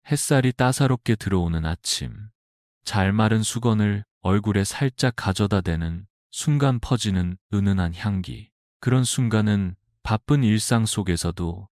햇살이 따사롭게 들어오는 아침. 잘 마른 수건을 얼굴에 살짝 가져다 대는 순간 퍼지는 은은한 향기. 그런 순간은 바쁜 일상 속에서도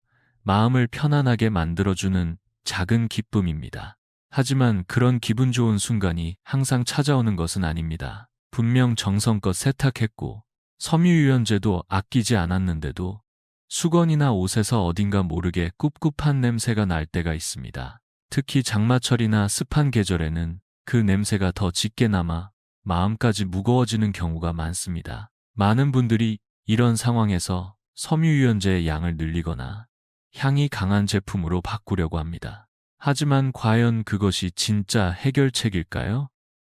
마음을 편안하게 만들어주는 작은 기쁨입니다. 하지만 그런 기분 좋은 순간이 항상 찾아오는 것은 아닙니다. 분명 정성껏 세탁했고 섬유유연제도 아끼지 않았는데도 수건이나 옷에서 어딘가 모르게 꿉꿉한 냄새가 날 때가 있습니다. 특히 장마철이나 습한 계절에는 그 냄새가 더 짙게 남아 마음까지 무거워지는 경우가 많습니다. 많은 분들이 이런 상황에서 섬유유연제의 양을 늘리거나 향이 강한 제품으로 바꾸려고 합니다. 하지만 과연 그것이 진짜 해결책일까요?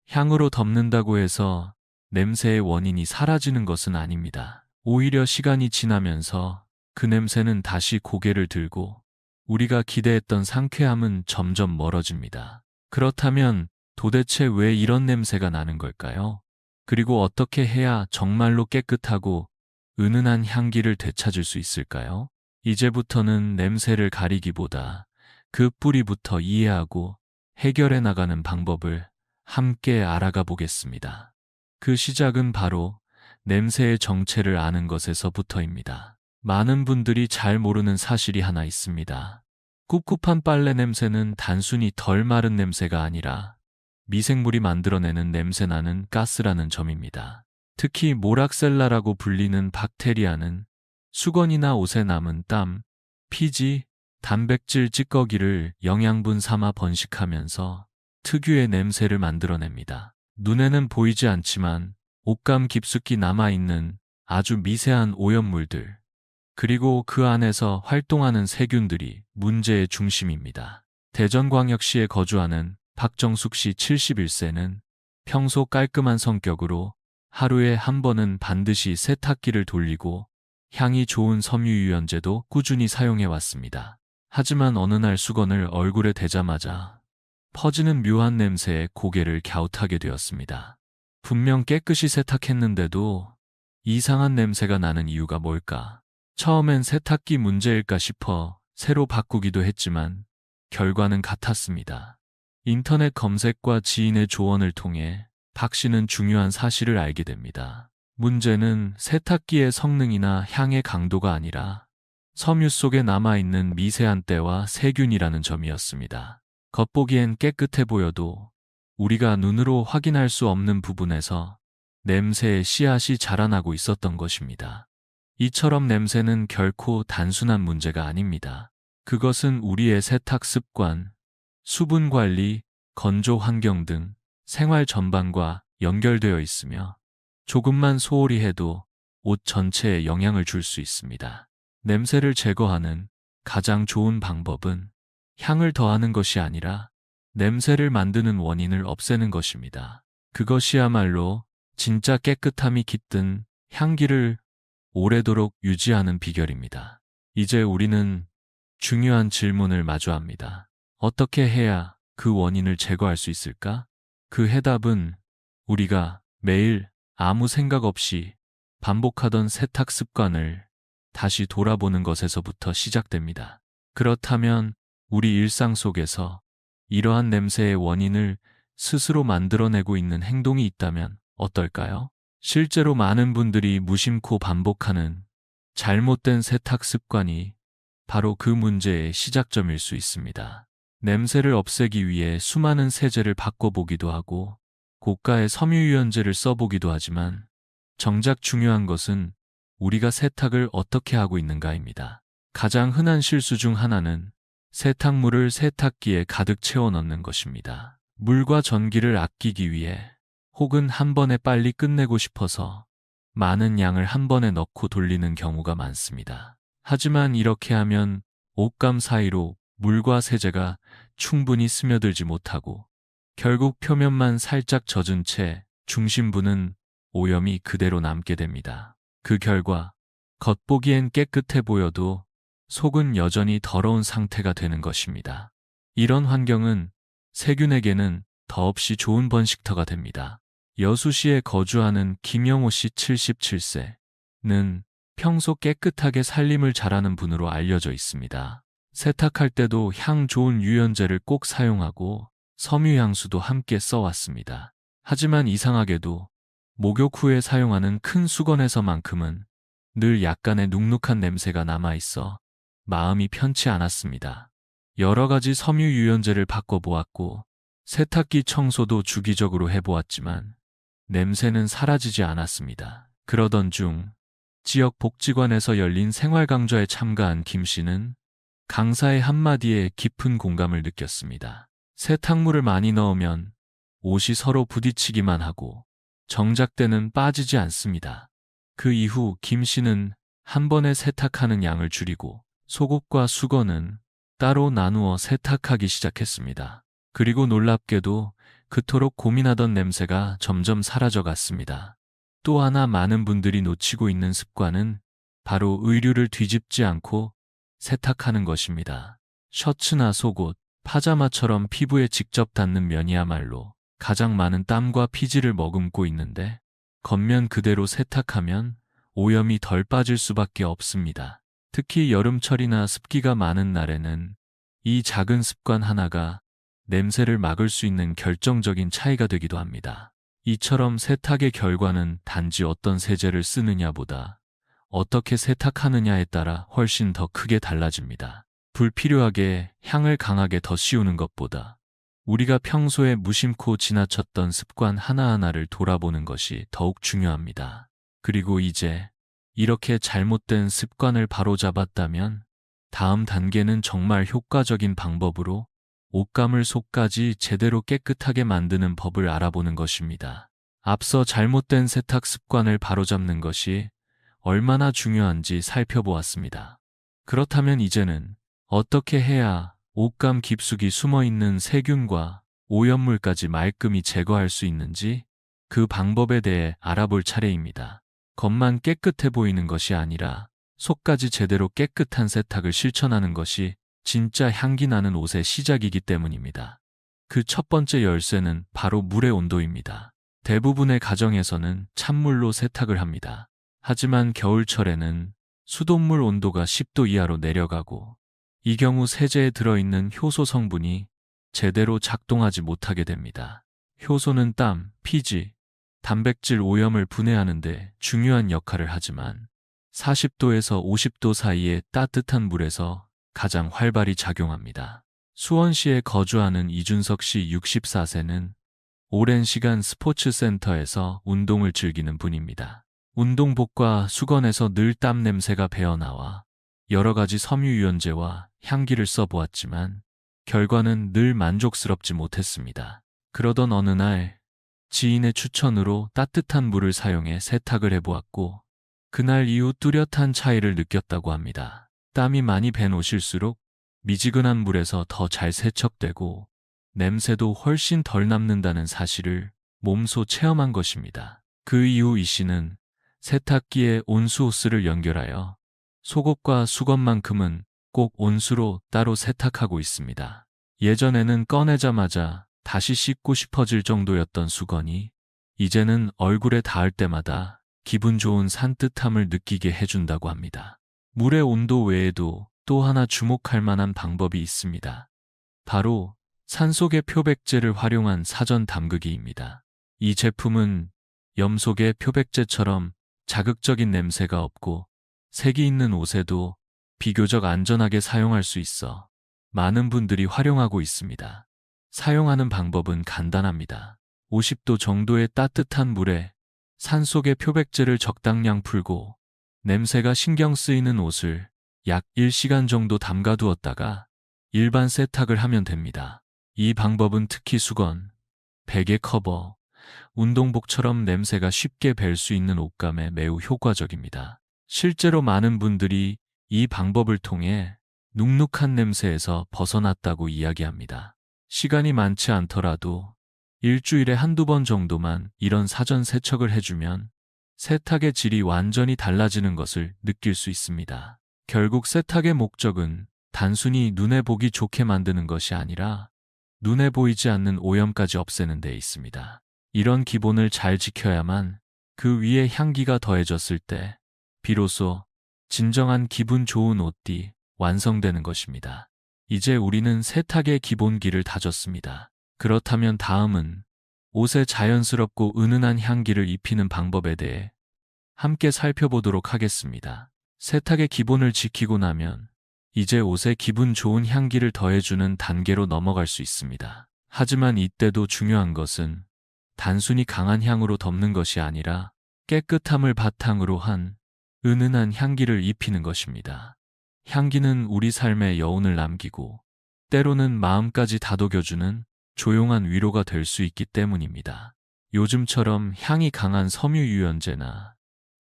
향으로 덮는다고 해서 냄새의 원인이 사라지는 것은 아닙니다. 오히려 시간이 지나면서 그 냄새는 다시 고개를 들고 우리가 기대했던 상쾌함은 점점 멀어집니다. 그렇다면 도대체 왜 이런 냄새가 나는 걸까요? 그리고 어떻게 해야 정말로 깨끗하고 은은한 향기를 되찾을 수 있을까요? 이제부터는 냄새를 가리기보다 그 뿌리부터 이해하고 해결해 나가는 방법을 함께 알아가 보겠습니다. 그 시작은 바로 냄새의 정체를 아는 것에서부터입니다. 많은 분들이 잘 모르는 사실이 하나 있습니다. 꿉꿉한 빨래 냄새는 단순히 덜 마른 냄새가 아니라 미생물이 만들어내는 냄새나는 가스라는 점입니다. 특히 모락셀라라고 불리는 박테리아는 수건이나 옷에 남은 땀, 피지, 단백질 찌꺼기를 영양분 삼아 번식하면서 특유의 냄새를 만들어냅니다. 눈에는 보이지 않지만 옷감 깊숙이 남아있는 아주 미세한 오염물들, 그리고 그 안에서 활동하는 세균들이 문제의 중심입니다. 대전광역시에 거주하는 박정숙 씨 71세는 평소 깔끔한 성격으로 하루에 한 번은 반드시 세탁기를 돌리고 향이 좋은 섬유유연제도 꾸준히 사용해왔습니다. 하지만 어느 날 수건을 얼굴에 대자마자 퍼지는 묘한 냄새에 고개를 갸웃하게 되었습니다. 분명 깨끗이 세탁했는데도 이상한 냄새가 나는 이유가 뭘까? 처음엔 세탁기 문제일까 싶어 새로 바꾸기도 했지만 결과는 같았습니다. 인터넷 검색과 지인의 조언을 통해 박 씨는 중요한 사실을 알게 됩니다. 문제는 세탁기의 성능이나 향의 강도가 아니라 섬유 속에 남아있는 미세한 때와 세균이라는 점이었습니다. 겉보기엔 깨끗해 보여도 우리가 눈으로 확인할 수 없는 부분에서 냄새의 씨앗이 자라나고 있었던 것입니다. 이처럼 냄새는 결코 단순한 문제가 아닙니다. 그것은 우리의 세탁 습관, 수분 관리, 건조 환경 등 생활 전반과 연결되어 있으며 조금만 소홀히 해도 옷 전체에 영향을 줄 수 있습니다. 냄새를 제거하는 가장 좋은 방법은 향을 더하는 것이 아니라 냄새를 만드는 원인을 없애는 것입니다. 그것이야말로 진짜 깨끗함이 깃든 향기를 오래도록 유지하는 비결입니다. 이제 우리는 중요한 질문을 마주합니다. 어떻게 해야 그 원인을 제거할 수 있을까? 그 해답은 우리가 매일 아무 생각 없이 반복하던 세탁 습관을 다시 돌아보는 것에서부터 시작됩니다. 그렇다면 우리 일상 속에서 이러한 냄새의 원인을 스스로 만들어내고 있는 행동이 있다면 어떨까요? 실제로 많은 분들이 무심코 반복하는 잘못된 세탁 습관이 바로 그 문제의 시작점일 수 있습니다. 냄새를 없애기 위해 수많은 세제를 바꿔보기도 하고 고가의 섬유유연제를 써보기도 하지만 정작 중요한 것은 우리가 세탁을 어떻게 하고 있는가입니다. 가장 흔한 실수 중 하나는 세탁물을 세탁기에 가득 채워 넣는 것입니다. 물과 전기를 아끼기 위해 혹은 한 번에 빨리 끝내고 싶어서 많은 양을 한 번에 넣고 돌리는 경우가 많습니다. 하지만 이렇게 하면 옷감 사이로 물과 세제가 충분히 스며들지 못하고 결국 표면만 살짝 젖은 채 중심부는 오염이 그대로 남게 됩니다. 그 결과 겉보기엔 깨끗해 보여도 속은 여전히 더러운 상태가 되는 것입니다. 이런 환경은 세균에게는 더없이 좋은 번식터가 됩니다. 여수시에 거주하는 김영호 씨 77세는 평소 깨끗하게 살림을 잘하는 분으로 알려져 있습니다. 세탁할 때도 향 좋은 유연제를 꼭 사용하고 섬유향수도 함께 써왔습니다. 하지만 이상하게도 목욕 후에 사용하는 큰 수건에서만큼은 늘 약간의 눅눅한 냄새가 남아있어 마음이 편치 않았습니다. 여러 가지 섬유 유연제를 바꿔보았고 세탁기 청소도 주기적으로 해보았지만 냄새는 사라지지 않았습니다. 그러던 중 지역 복지관에서 열린 생활강좌에 참가한 김 씨는 강사의 한마디에 깊은 공감을 느꼈습니다. 세탁물을 많이 넣으면 옷이 서로 부딪히기만 하고 정작때는 빠지지 않습니다. 그 이후 김 씨는 한 번에 세탁하는 양을 줄이고 속옷과 수건은 따로 나누어 세탁하기 시작했습니다. 그리고 놀랍게도 그토록 고민하던 냄새가 점점 사라져 갔습니다. 또 하나 많은 분들이 놓치고 있는 습관은 바로 의류를 뒤집지 않고 세탁하는 것입니다. 셔츠나 속옷, 파자마처럼 피부에 직접 닿는 면이야말로 가장 많은 땀과 피지를 머금고 있는데 겉면 그대로 세탁하면 오염이 덜 빠질 수밖에 없습니다. 특히 여름철이나 습기가 많은 날에는 이 작은 습관 하나가 냄새를 막을 수 있는 결정적인 차이가 되기도 합니다. 이처럼 세탁의 결과는 단지 어떤 세제를 쓰느냐보다 어떻게 세탁하느냐에 따라 훨씬 더 크게 달라집니다. 불필요하게 향을 강하게 더 씌우는 것보다 우리가 평소에 무심코 지나쳤던 습관 하나하나를 돌아보는 것이 더욱 중요합니다. 그리고 이제 이렇게 잘못된 습관을 바로잡았다면 다음 단계는 정말 효과적인 방법으로 옷감을 속까지 제대로 깨끗하게 만드는 법을 알아보는 것입니다. 앞서 잘못된 세탁 습관을 바로잡는 것이 얼마나 중요한지 살펴보았습니다. 그렇다면 이제는 어떻게 해야 옷감 깊숙이 숨어있는 세균과 오염물까지 말끔히 제거할 수 있는지 그 방법에 대해 알아볼 차례입니다. 겉만 깨끗해 보이는 것이 아니라 속까지 제대로 깨끗한 세탁을 실천하는 것이 진짜 향기 나는 옷의 시작이기 때문입니다. 그 첫 번째 열쇠는 바로 물의 온도입니다. 대부분의 가정에서는 찬물로 세탁을 합니다. 하지만 겨울철에는 수돗물 온도가 10도 이하로 내려가고 이 경우 세제에 들어있는 효소 성분이 제대로 작동하지 못하게 됩니다. 효소는 땀, 피지, 단백질 오염을 분해하는 데 중요한 역할을 하지만 40도에서 50도 사이의 따뜻한 물에서 가장 활발히 작용합니다. 수원시에 거주하는 이준석 씨 64세는 오랜 시간 스포츠 센터에서 운동을 즐기는 분입니다. 운동복과 수건에서 늘 땀 냄새가 배어나와 여러 가지 섬유유연제와 향기를 써보았지만 결과는 늘 만족스럽지 못했습니다. 그러던 어느 날 지인의 추천으로 따뜻한 물을 사용해 세탁을 해보았고 그날 이후 뚜렷한 차이를 느꼈다고 합니다. 땀이 많이 밴 옷일수록 미지근한 물에서 더 잘 세척되고 냄새도 훨씬 덜 남는다는 사실을 몸소 체험한 것입니다. 그 이후 이 씨는 세탁기에 온수 호스를 연결하여 속옷과 수건만큼은 꼭 온수로 따로 세탁하고 있습니다. 예전에는 꺼내자마자 다시 씻고 싶어질 정도였던 수건이 이제는 얼굴에 닿을 때마다 기분 좋은 산뜻함을 느끼게 해준다고 합니다. 물의 온도 외에도 또 하나 주목할 만한 방법이 있습니다. 바로 산속의 표백제를 활용한 사전 담그기입니다. 이 제품은 염속의 표백제처럼 자극적인 냄새가 없고 색이 있는 옷에도 비교적 안전하게 사용할 수 있어 많은 분들이 활용하고 있습니다. 사용하는 방법은 간단합니다. 50도 정도의 따뜻한 물에 산속의 표백제를 적당량 풀고 냄새가 신경 쓰이는 옷을 약 1시간 정도 담가두었다가 일반 세탁을 하면 됩니다. 이 방법은 특히 수건, 베개 커버, 운동복처럼 냄새가 쉽게 벨 수 있는 옷감에 매우 효과적입니다. 실제로 많은 분들이 이 방법을 통해 눅눅한 냄새에서 벗어났다고 이야기합니다. 시간이 많지 않더라도 일주일에 한두 번 정도만 이런 사전 세척을 해주면 세탁의 질이 완전히 달라지는 것을 느낄 수 있습니다. 결국 세탁의 목적은 단순히 눈에 보기 좋게 만드는 것이 아니라 눈에 보이지 않는 오염까지 없애는 데 있습니다. 이런 기본을 잘 지켜야만 그 위에 향기가 더해졌을 때 비로소 진정한 기분 좋은 옷띠, 완성되는 것입니다. 이제 우리는 세탁의 기본기를 다졌습니다. 그렇다면 다음은 옷에 자연스럽고 은은한 향기를 입히는 방법에 대해 함께 살펴보도록 하겠습니다. 세탁의 기본을 지키고 나면 이제 옷에 기분 좋은 향기를 더해주는 단계로 넘어갈 수 있습니다. 하지만 이때도 중요한 것은 단순히 강한 향으로 덮는 것이 아니라 깨끗함을 바탕으로 한 은은한 향기를 입히는 것입니다. 향기는 우리 삶에 여운을 남기고 때로는 마음까지 다독여주는 조용한 위로가 될 수 있기 때문입니다. 요즘처럼 향이 강한 섬유유연제나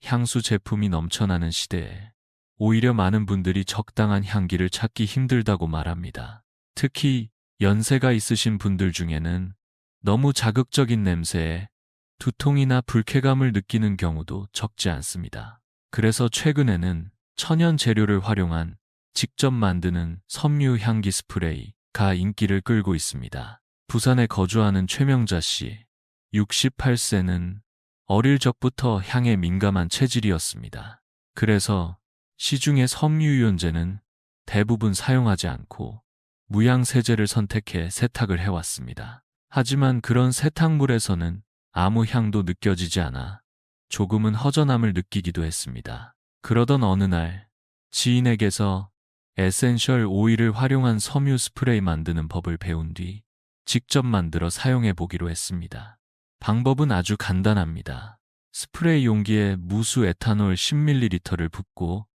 향수 제품이 넘쳐나는 시대에 오히려 많은 분들이 적당한 향기를 찾기 힘들다고 말합니다. 특히 연세가 있으신 분들 중에는 너무 자극적인 냄새에 두통이나 불쾌감을 느끼는 경우도 적지 않습니다. 그래서 최근에는 천연 재료를 활용한 직접 만드는 섬유 향기 스프레이가 인기를 끌고 있습니다. 부산에 거주하는 최명자 씨, 68세는 어릴 적부터 향에 민감한 체질이었습니다. 그래서 시중의 섬유유연제는 대부분 사용하지 않고 무향세제를 선택해 세탁을 해왔습니다. 하지만 그런 세탁물에서는 아무 향도 느껴지지 않아 조금은 허전함을 느끼기도 했습니다. 그러던 어느 날 지인에게서 에센셜 오일을 활용한 섬유 스프레이 만드는 법을 배운 뒤 직접 만들어 사용해 보기로 했습니다. 방법은 아주 간단합니다. 스프레이 용기에 무수 에탄올 10ml를 붓고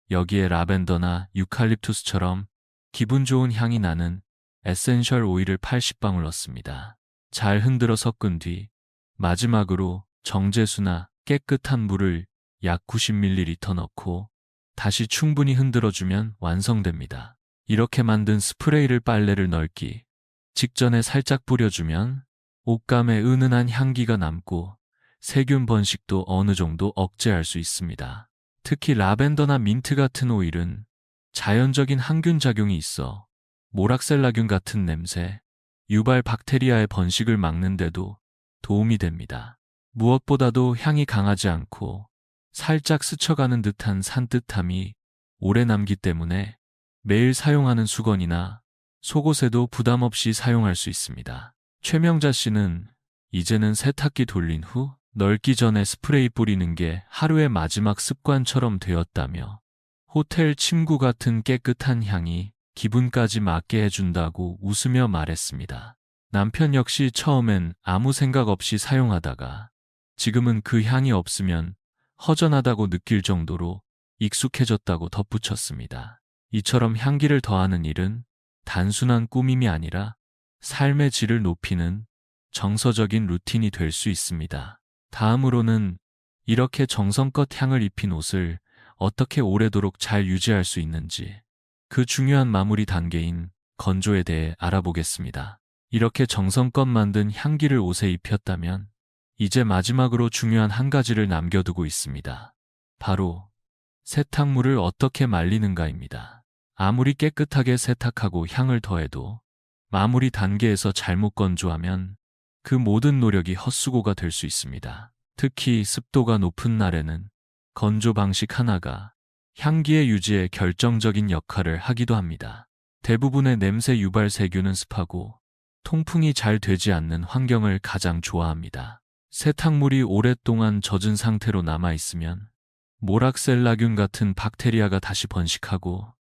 여기에 라벤더나 유칼립투스처럼 기분 좋은 향이 나는 에센셜 오일을 80방울 넣습니다. 잘 흔들어 섞은 뒤 마지막으로 정제수나 깨끗한 물을 약 90ml 넣고 다시 충분히 흔들어주면 완성됩니다. 이렇게 만든 스프레이를 빨래를 널기 직전에 살짝 뿌려주면 옷감에 은은한 향기가 남고 세균 번식도 어느 정도 억제할 수 있습니다. 특히 라벤더나 민트 같은 오일은 자연적인 항균 작용이 있어 모락셀라균 같은 냄새, 유발 박테리아의 번식을 막는데도 도움이 됩니다. 무엇보다도 향이 강하지 않고 살짝 스쳐가는 듯한 산뜻함이 오래 남기 때문에 매일 사용하는 수건이나 속옷에도 부담 없이 사용할 수 있습니다. 최명자 씨는 이제는 세탁기 돌린 후 널기 전에 스프레이 뿌리는 게 하루의 마지막 습관처럼 되었다며 호텔 침구 같은 깨끗한 향이 기분까지 맞게 해준다고 웃으며 말했습니다. 남편 역시 처음엔 아무 생각 없이 사용하다가 지금은 그 향이 없으면 허전하다고 느낄 정도로 익숙해졌다고 덧붙였습니다. 이처럼 향기를 더하는 일은 단순한 꾸밈이 아니라 삶의 질을 높이는 정서적인 루틴이 될 수 있습니다. 다음으로는 이렇게 정성껏 향을 입힌 옷을 어떻게 오래도록 잘 유지할 수 있는지 그 중요한 마무리 단계인 건조에 대해 알아보겠습니다. 이렇게 정성껏 만든 향기를 옷에 입혔다면 이제 마지막으로 중요한 한 가지를 남겨두고 있습니다. 바로 세탁물을 어떻게 말리는가입니다. 아무리 깨끗하게 세탁하고 향을 더해도 마무리 단계에서 잘못 건조하면 그 모든 노력이 헛수고가 될 수 있습니다. 특히 습도가 높은 날에는 건조 방식 하나가 향기의 유지에 결정적인 역할을 하기도 합니다. 대부분의 냄새 유발 세균은 습하고 통풍이 잘 되지 않는 환경을 가장 좋아합니다. 세탁물이 오랫동안 젖은 상태로 남아있으면 모락셀라균 같은 박테리아가 다시 번식하고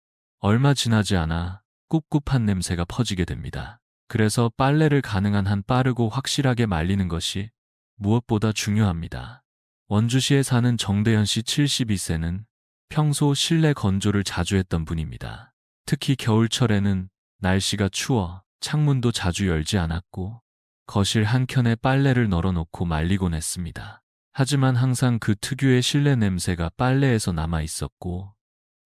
얼마 지나지 않아 꿉꿉한 냄새가 퍼지게 됩니다. 그래서 빨래를 가능한 한 빠르고 확실하게 말리는 것이 무엇보다 중요합니다. 원주시에 사는 정대현 씨 72세는 평소 실내 건조를 자주 했던 분입니다. 특히 겨울철에는 날씨가 추워 창문도 자주 열지 않았고 거실 한켠에 빨래를 널어놓고 말리곤 했습니다. 하지만 항상 그 특유의 실내 냄새가 빨래에서 남아 있었고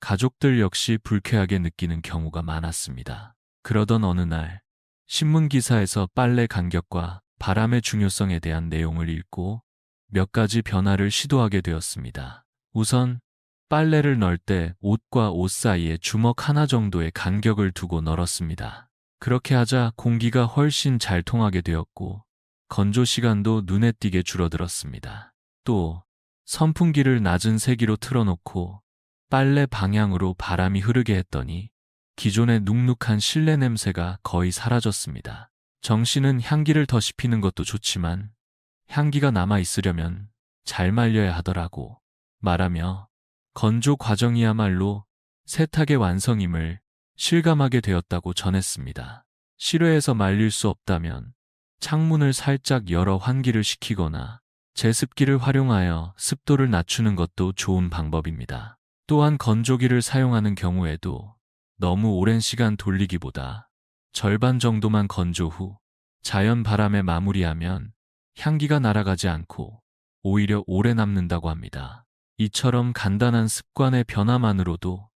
가족들 역시 불쾌하게 느끼는 경우가 많았습니다. 그러던 어느 날 신문 기사에서 빨래 간격과 바람의 중요성에 대한 내용을 읽고 몇 가지 변화를 시도하게 되었습니다. 우선 빨래를 널 때 옷과 옷 사이에 주먹 하나 정도의 간격을 두고 널었습니다. 그렇게 하자 공기가 훨씬 잘 통하게 되었고 건조 시간도 눈에 띄게 줄어들었습니다. 또 선풍기를 낮은 세기로 틀어놓고 빨래 방향으로 바람이 흐르게 했더니 기존의 눅눅한 실내 냄새가 거의 사라졌습니다. 정 씨는 향기를 더 씹히는 것도 좋지만 향기가 남아 있으려면 잘 말려야 하더라고 말하며 건조 과정이야말로 세탁의 완성임을 실감하게 되었다고 전했습니다. 실외에서 말릴 수 없다면 창문을 살짝 열어 환기를 시키거나 제습기를 활용하여 습도를 낮추는 것도 좋은 방법입니다. 또한 건조기를 사용하는 경우에도 너무 오랜 시간 돌리기보다 절반 정도만 건조 후 자연 바람에 마무리하면 향기가 날아가지 않고 오히려 오래 남는다고 합니다. 이처럼 간단한 습관의 변화만으로도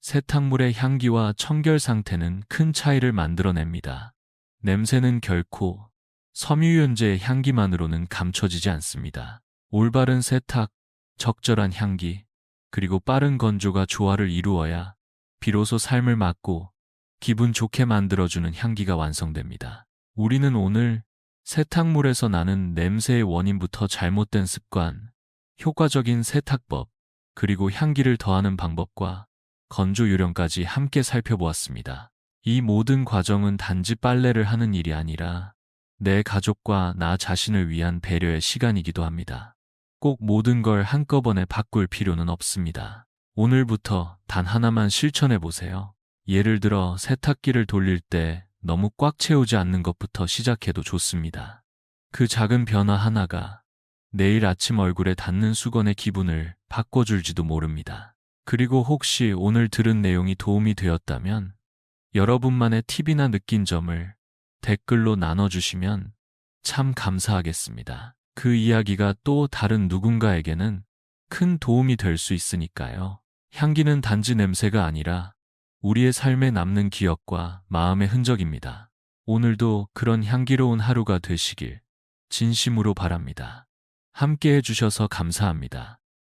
세탁물의 향기와 청결 상태는 큰 차이를 만들어냅니다. 냄새는 결코 섬유유연제의 향기만으로는 감춰지지 않습니다. 올바른 세탁, 적절한 향기, 그리고 빠른 건조가 조화를 이루어야 비로소 삶을 맑고 기분 좋게 만들어주는 향기가 완성됩니다. 우리는 오늘 세탁물에서 나는 냄새의 원인부터 잘못된 습관, 효과적인 세탁법, 그리고 향기를 더하는 방법과 건조 요령까지 함께 살펴보았습니다. 이 모든 과정은 단지 빨래를 하는 일이 아니라 내 가족과 나 자신을 위한 배려의 시간이기도 합니다. 꼭 모든 걸 한꺼번에 바꿀 필요는 없습니다. 오늘부터 단 하나만 실천해 보세요. 예를 들어 세탁기를 돌릴 때 너무 꽉 채우지 않는 것부터 시작해도 좋습니다. 그 작은 변화 하나가 내일 아침 얼굴에 닿는 수건의 기분을 바꿔줄지도 모릅니다. 그리고 혹시 오늘 들은 내용이 도움이 되었다면 여러분만의 팁이나 느낀 점을 댓글로 나눠주시면 참 감사하겠습니다. 그 이야기가 또 다른 누군가에게는 큰 도움이 될 수 있으니까요. 향기는 단지 냄새가 아니라 우리의 삶에 남는 기억과 마음의 흔적입니다. 오늘도 그런 향기로운 하루가 되시길 진심으로 바랍니다. 함께 해주셔서 감사합니다.